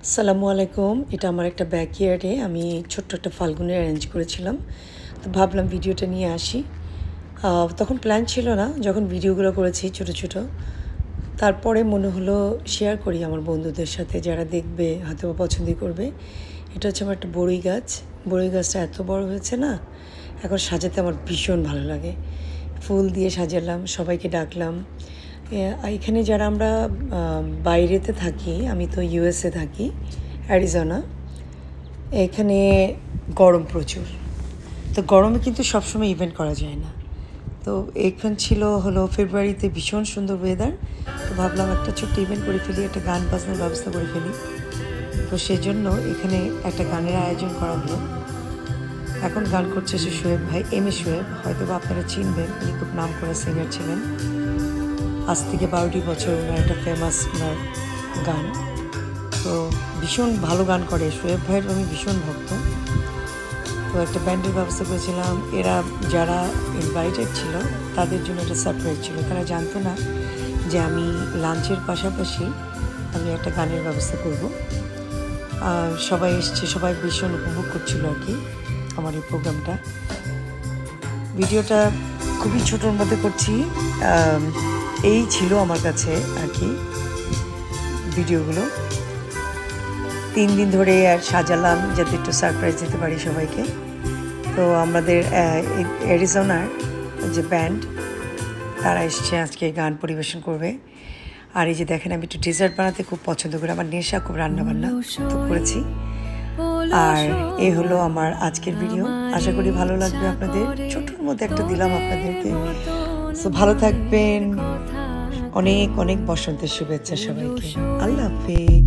আসসালামু আলাইকুম। এটা আমার একটা ব্যাকইয়ার্ডে আমি ছোট্ট একটা ফাল্গুনের অ্যারেঞ্জ করেছিলাম। তো ভাবলাম ভিডিওটা নিয়ে আসি। তখন প্ল্যান ছিল না, যখন ভিডিওগুলো করেছি ছোট। তারপরে মনে হলো শেয়ার করি আমার বন্ধুদের সাথে, যারা দেখবে হয়তোবা পছন্দই করবে। এটা হচ্ছে আমার একটা বড়ই গাছ। বড়ই গাছটা এত বড় হয়েছে না, এখন সাজাতে আমার ভীষণ ভালো লাগে। ফুল দিয়ে সাজালাম, সবাইকে ডাকলাম। এখানে যারা আমরা বাইরেতে থাকি, আমি তো ইউএসএ থাকি, অ্যারিজোনা। এখানে গরম প্রচুর, তো গরমে কিন্তু সবসময় ইভেন্ট করা যায় না। তো এখন হলো ফেব্রুয়ারিতে ভীষণ সুন্দর ওয়েদার। তো ভাবলাম একটা ছোট্ট ইভেন্ট করে ফেলি, একটা গান বাজনার ব্যবস্থা করে ফেলি। তো সেজন্য এখানে একটা গানের আয়োজন করা হলো। এখন গান করছে সে শোয়েব ভাই, এম এ শোয়েব, হয়তো বা আপনারা চিনবেন, উনি খুব নাম করা সিঙ্গার ছিলেন। আজ থেকে 12টি বছর ওনার একটা ফেমাস ওনার গান। তো ভীষণ ভালো গান করে শোয়েব ভাইয়ের, আমি ভীষণ ভক্ত। তো একটা ব্যান্ডের ব্যবস্থা করেছিলাম। এরা যারা ইনভাইটেড ছিল তাদের জন্য একটা সারপ্রাইজ ছিল, তারা জানতো না যে আমি লাঞ্চের পাশাপাশি আমি একটা গানের ব্যবস্থা করব। সবাই এসছে, সবাই ভীষণ উপভোগ করছিল আর কি আমার এই প্রোগ্রামটা। ভিডিওটা খুবই ছোটোর মধ্যে করছি। এই ছিল আমার কাছে আর কি ভিডিওগুলো। 3 দিন ধরে আর সাজালাম যাতে একটু সারপ্রাইজ দিতে পারি সবাইকে। তো আমাদের অ্যারিজোনার যে ব্যান্ড, তারা এসছে আজকে গান পরিবেশন করবে। আর এই যে দেখেন, আমি একটু ডেজার্ট বানাতে খুব পছন্দ করি, আমার নেশা খুব রান্নাবান্না তো করেছি। আর এই হলো আমার আজকের ভিডিও। আশা করি ভালো লাগবে আপনাদের। ছোটোর মধ্যে একটা দিলাম আপনাদেরকে। তো ভালো থাকবেন। অনেক অনেক বসন্তের শুভেচ্ছা সবাইকে। আল্লাহ হাফেজ।